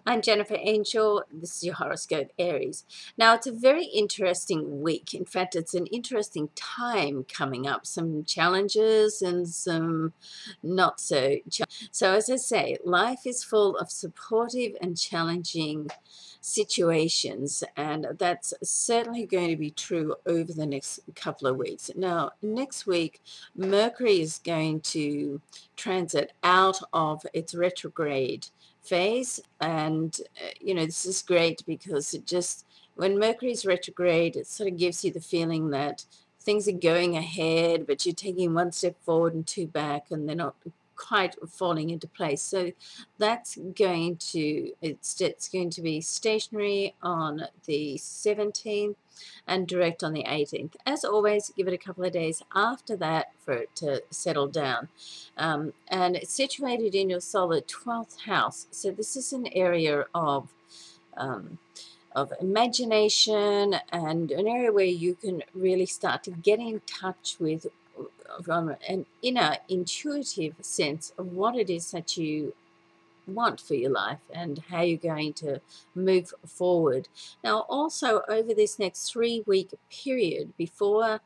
I'm Jennifer Angel. This is your horoscope, Aries. Now, it's a very interesting week. In fact, it's an interesting time coming up. Some challenges and some not so. So, as I say, life is full of supportive and challenging situations, and that's certainly going to be true over the next couple of weeks. Now, next week, Mercury is going to transit out of its retrograde phase, and this is great because it just, when Mercury is retrograde, it sort of gives you the feeling that things are going ahead, but you're taking one step forward and two back, and they're not quite falling into place. So that's going to, it's going to be stationary on the 17th and direct on the 18th. As always, give it a couple of days after that for it to settle down. And it's situated in your solar 12th house. So this is an area of imagination, and an area where you can really start to get in touch with from an inner intuitive sense of what it is that you want for your life and how you're going to move forward. Now, also over this next 3-week period before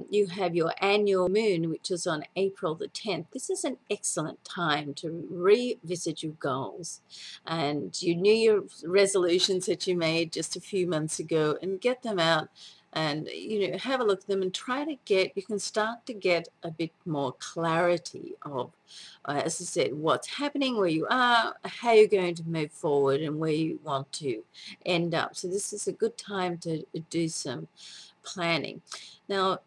you have your annual moon, which is on April the 10th, this is an excellent time to revisit your goals and your New Year resolutions that you made just a few months ago, and get them out and have a look at them and try to get, you can start to get a bit more clarity of, as I said, what's happening, where you are, how you're going to move forward, and where you want to end up. So this is a good time to do some planning. Now,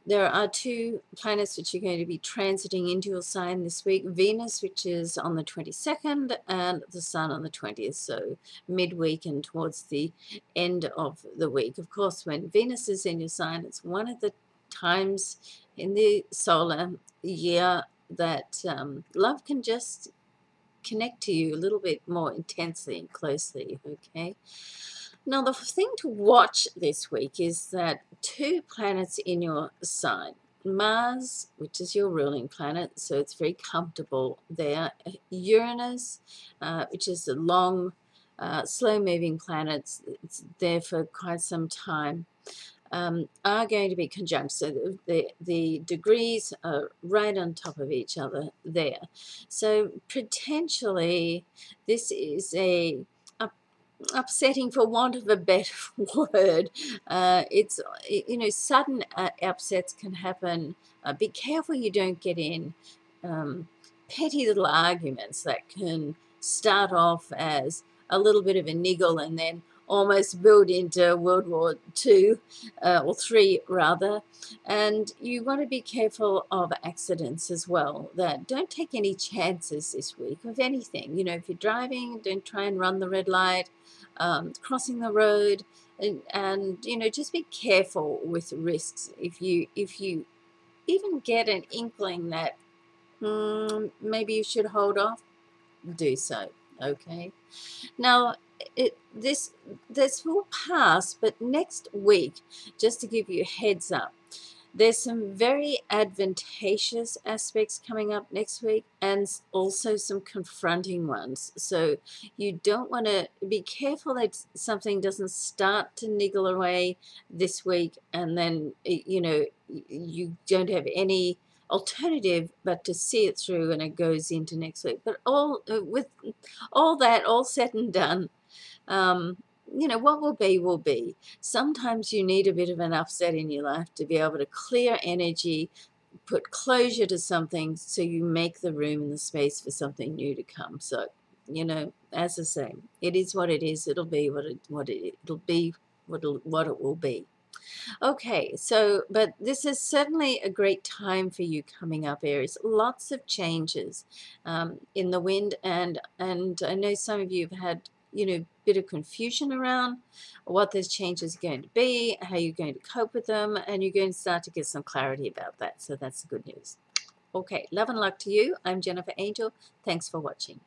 there are two planets which are going to be transiting into your sign this week: Venus, which is on the 22nd, and the Sun on the 20th, so midweek and towards the end of the week. Of course, when Venus is in your sign, it's one of the times in the solar year that love can just connect to you a little bit more intensely and closely, okay? Now, the thing to watch this week is that two planets in your sign, Mars, which is your ruling planet, so it's very comfortable there, Uranus, which is a long, slow-moving planet, it's there for quite some time, are going to be conjunct. So the degrees are right on top of each other there. So potentially this is a upsetting, for want of a better word. It's, sudden upsets can happen. Be careful you don't get in petty little arguments that can start off as a little bit of a niggle and then almost build into World War II, or III rather. And you want to be careful of accidents as well. That don't take any chances this week of anything. If you're driving, don't try and run the red light, crossing the road, and just be careful with risks. If you even get an inkling that maybe you should hold off, do so, okay? Now, this will pass, but next week, just to give you a heads up, there's some very advantageous aspects coming up next week, and also some confronting ones. So you don't want to, be careful that something doesn't start to niggle away this week, and then you don't have any alternative but to see it through, and it goes into next week. But with all that all said and done, what will be will be. Sometimes you need a bit of an upset in your life to be able to clear energy, put closure to something, so you make the room and the space for something new to come. So as I say, it is what it is. It'll be what it will be. Okay, so, but this is certainly a great time for you coming up, Aries. Lots of changes in the wind, and I know some of you have had, bit of confusion around what those changes are going to be, how you're going to cope with them, and you're going to start to get some clarity about that. So that's the good news. Okay, love and luck to you. I'm Jennifer Angel. Thanks for watching.